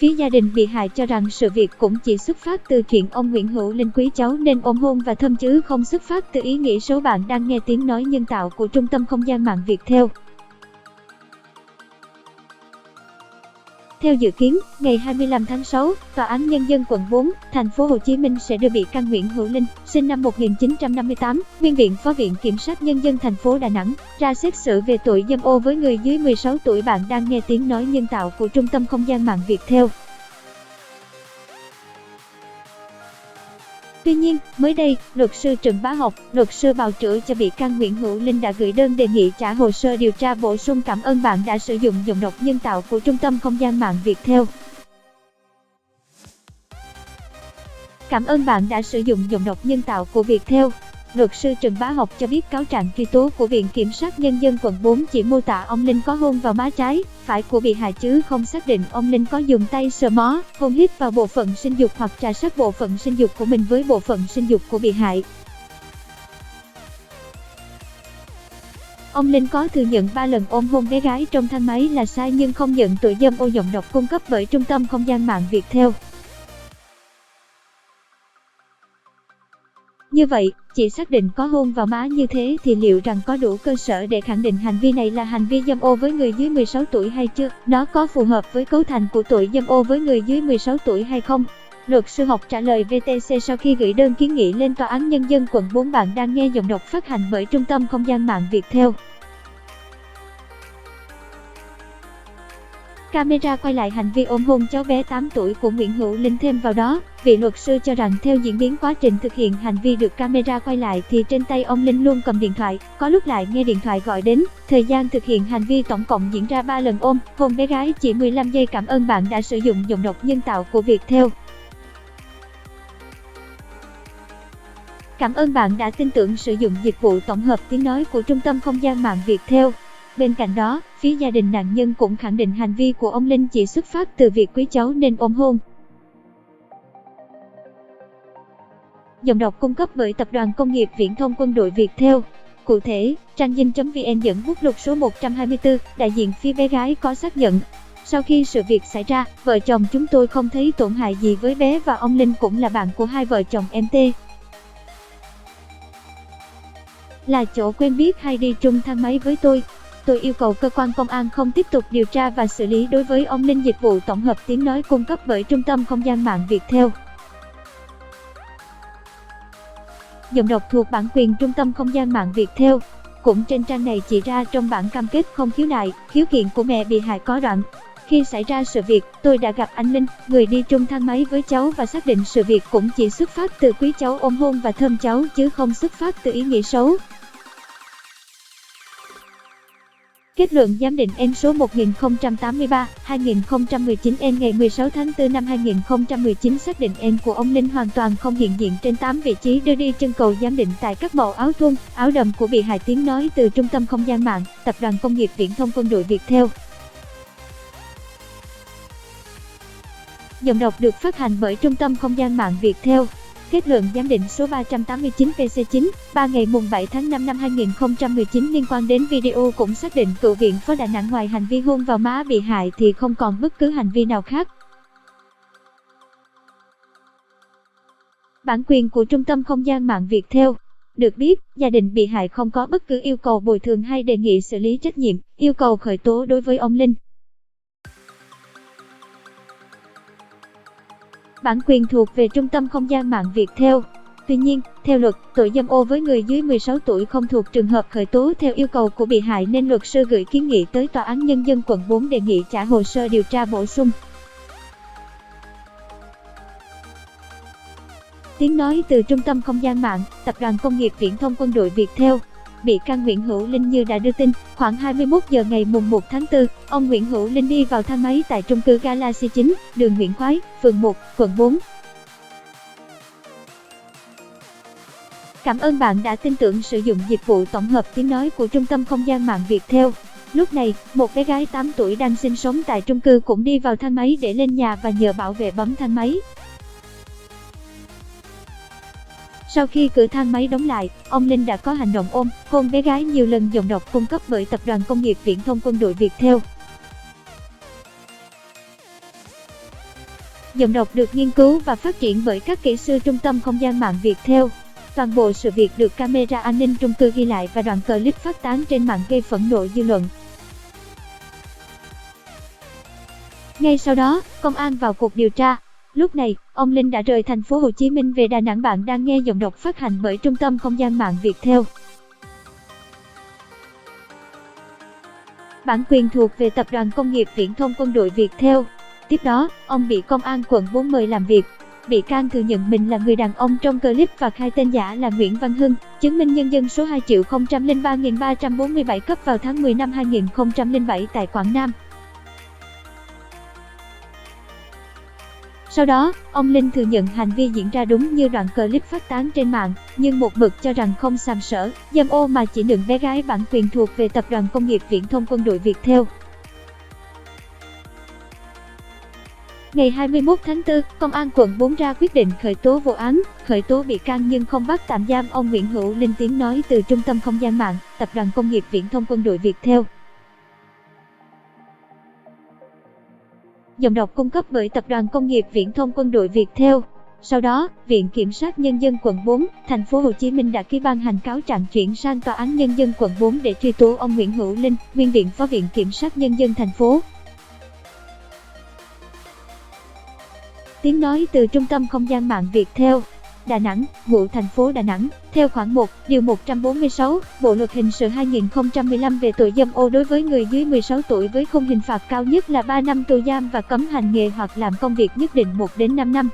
Phía gia đình bị hại cho rằng sự việc cũng chỉ xuất phát từ chuyện ông Nguyễn Hữu Linh quý cháu nên ôm hôn và thơm chứ không xuất phát từ ý nghĩ xấu. Bạn đang nghe tiếng nói nhân tạo của Trung tâm Không gian mạng Viettel. Theo dự kiến, ngày 25 tháng 6, Tòa án Nhân dân quận 4, thành phố Hồ Chí Minh sẽ đưa bị can Nguyễn Hữu Linh, sinh năm 1958, nguyên viện Phó Viện Kiểm sát Nhân dân thành phố Đà Nẵng, ra xét xử về tội dâm ô với người dưới 16 tuổi. Bạn đang nghe tiếng nói nhân tạo của Trung tâm Không gian mạng Viettel. Tuy nhiên, mới đây, luật sư Trần Bá Học, luật sư bào chữa cho bị can Nguyễn Hữu Linh đã gửi đơn đề nghị trả hồ sơ điều tra bổ sung. Cảm ơn bạn đã sử dụng giọng đọc nhân tạo của Trung tâm Không gian mạng Viettel. Cảm ơn bạn đã sử dụng giọng đọc nhân tạo của Viettel. Luật sư Trần Bá Học cho biết cáo trạng truy tố của Viện Kiểm sát Nhân dân quận 4 chỉ mô tả ông Linh có hôn vào má trái, phải của bị hại chứ không xác định ông Linh có dùng tay sờ mó, hôn hít vào bộ phận sinh dục hoặc trà sát bộ phận sinh dục của mình với bộ phận sinh dục của bị hại. Ông Linh có thừa nhận 3 lần ôm hôn bé gái trong thang máy là sai nhưng không nhận tội dâm ô. Giọng đọc cung cấp bởi Trung tâm Không gian mạng Viettel. Như vậy, chỉ xác định có hôn vào má như thế thì liệu rằng có đủ cơ sở để khẳng định hành vi này là hành vi dâm ô với người dưới 16 tuổi hay chưa? Nó có phù hợp với cấu thành của tội dâm ô với người dưới 16 tuổi hay không? Luật sư Học trả lời VTC sau khi gửi đơn kiến nghị lên Tòa án Nhân dân quận 4. Bạn đang nghe giọng đọc phát hành bởi Trung tâm Không gian mạng Viettel. Camera quay lại hành vi ôm hôn cháu bé 8 tuổi của Nguyễn Hữu Linh. Thêm vào đó, vị luật sư cho rằng theo diễn biến quá trình thực hiện hành vi được camera quay lại thì trên tay ông Linh luôn cầm điện thoại, có lúc lại nghe điện thoại gọi đến. Thời gian thực hiện hành vi tổng cộng diễn ra 3 lần ôm, hôn bé gái chỉ 15 giây. Cảm ơn bạn đã sử dụng giọng đọc nhân tạo của Viettel. Cảm ơn bạn đã tin tưởng sử dụng dịch vụ tổng hợp tiếng nói của Trung tâm Không gian mạng Viettel. Bên cạnh đó, phía gia đình nạn nhân cũng khẳng định hành vi của ông Linh chỉ xuất phát từ việc quý cháu nên ôm hôn. Giọng đọc cung cấp bởi Tập đoàn Công nghiệp Viễn thông Quân đội Viettel. Cụ thể, trang dinh.vn dẫn bút lục số 124, đại diện phía bé gái có xác nhận. Sau khi sự việc xảy ra, vợ chồng chúng tôi không thấy tổn hại gì với bé và ông Linh cũng là bạn của hai vợ chồng MT. Là chỗ quen biết hay đi chung thang máy với tôi. Tôi yêu cầu cơ quan công an không tiếp tục điều tra và xử lý đối với ông Linh. Dịch vụ tổng hợp tiếng nói cung cấp bởi Trung tâm Không gian mạng Viettel. Giọng đọc thuộc bản quyền Trung tâm Không gian mạng Viettel. Cũng trên trang này chỉ ra trong bản cam kết không khiếu nại, khiếu kiện của mẹ bị hại có đoạn: khi xảy ra sự việc, tôi đã gặp anh Linh, người đi chung thang máy với cháu và xác định sự việc cũng chỉ xuất phát từ quý cháu ôm hôn và thơm cháu chứ không xuất phát từ ý nghĩ xấu. Kết luận giám định N số 1083/2019 ngày 16 tháng 4 năm 2019 xác định N của ông Linh hoàn toàn không hiện diện trên 8 vị trí đưa đi trưng cầu giám định tại các mẫu áo thun, áo đầm của bị hại. Tiếng nói từ Trung tâm Không gian mạng, Tập đoàn Công nghiệp Viễn thông Quân đội Viettel. Giọng đọc được phát hành bởi Trung tâm Không gian mạng Viettel. Kết luận giám định số 389 PC9, 3 ngày mùng 7 tháng 5 năm 2019 liên quan đến video cũng xác định cựu viện phó Đà Nẵng ngoài hành vi hôn vào má bị hại thì không còn bất cứ hành vi nào khác. Bản quyền của Trung tâm Không gian mạng Viettel. Được biết, gia đình bị hại không có bất cứ yêu cầu bồi thường hay đề nghị xử lý trách nhiệm, yêu cầu khởi tố đối với ông Linh. Bản quyền thuộc về Trung tâm Không gian mạng Viettel. Tuy nhiên, theo luật, tội dâm ô với người dưới 16 tuổi không thuộc trường hợp khởi tố theo yêu cầu của bị hại nên luật sư gửi kiến nghị tới Tòa án Nhân dân quận 4 đề nghị trả hồ sơ điều tra bổ sung. Tiếng nói từ Trung tâm Không gian mạng, Tập đoàn Công nghiệp Viễn thông Quân đội Viettel. Bị can Nguyễn Hữu Linh như đã đưa tin, khoảng 21 giờ ngày mùng 1 tháng 4, ông Nguyễn Hữu Linh đi vào thang máy tại chung cư Galaxy 9, đường Nguyễn Khoái, phường 1, quận 4. Cảm ơn bạn đã tin tưởng sử dụng dịch vụ tổng hợp tiếng nói của Trung tâm Không gian mạng Viettel. Lúc này, một bé gái 8 tuổi đang sinh sống tại chung cư cũng đi vào thang máy để lên nhà và nhờ bảo vệ bấm thang máy. Sau khi cửa thang máy đóng lại, ông Linh đã có hành động ôm, hôn bé gái nhiều lần. Giọng đọc cung cấp bởi Tập đoàn Công nghiệp Viễn thông Quân đội Viettel. Giọng đọc được nghiên cứu và phát triển bởi các kỹ sư Trung tâm Không gian mạng Viettel. Toàn bộ sự việc được camera an ninh chung cư ghi lại và đoạn clip phát tán trên mạng gây phẫn nộ dư luận. Ngay sau đó, công an vào cuộc điều tra. Lúc này, ông Linh đã rời thành phố Hồ Chí Minh về Đà Nẵng. Bạn đang nghe giọng đọc phát hành bởi Trung tâm Không gian mạng Viettel. Bản quyền thuộc về Tập đoàn Công nghiệp Viễn thông Quân đội Viettel. Tiếp đó, ông bị công an quận 4 mời làm việc. Bị can thừa nhận mình là người đàn ông trong clip và khai tên giả là Nguyễn Văn Hưng, chứng minh nhân dân số 2.003.347 cấp vào tháng 10 năm 2007 tại Quảng Nam. Sau đó, ông Linh thừa nhận hành vi diễn ra đúng như đoạn clip phát tán trên mạng, nhưng một mực cho rằng không sàm sỡ, dâm ô mà chỉ nựng bé gái. Bản quyền thuộc về Tập đoàn Công nghiệp Viễn thông Quân đội Viettel. Ngày 21 tháng 4, Công an quận 4 ra quyết định khởi tố vụ án, khởi tố bị can nhưng không bắt tạm giam ông Nguyễn Hữu Linh. Tiếng nói từ Trung tâm Không gian mạng, Tập đoàn Công nghiệp Viễn thông Quân đội Viettel. Giọng đọc cung cấp bởi Tập đoàn Công nghiệp Viễn thông Quân đội Viettel. Sau đó, Viện Kiểm sát Nhân dân quận 4, thành phố Hồ Chí Minh đã ký ban hành cáo trạng chuyển sang Tòa án Nhân dân quận 4 để truy tố ông Nguyễn Hữu Linh, nguyên Viện Phó Viện Kiểm sát Nhân dân thành phố. Tiếng nói từ Trung tâm Không gian mạng Viettel. Đà Nẵng, ngụ thành phố Đà Nẵng, theo khoản 1, điều 146, Bộ luật hình sự 2015 về tội dâm ô đối với người dưới 16 tuổi với khung hình phạt cao nhất là 3 năm tù giam và cấm hành nghề hoặc làm công việc nhất định 1 đến 5 năm.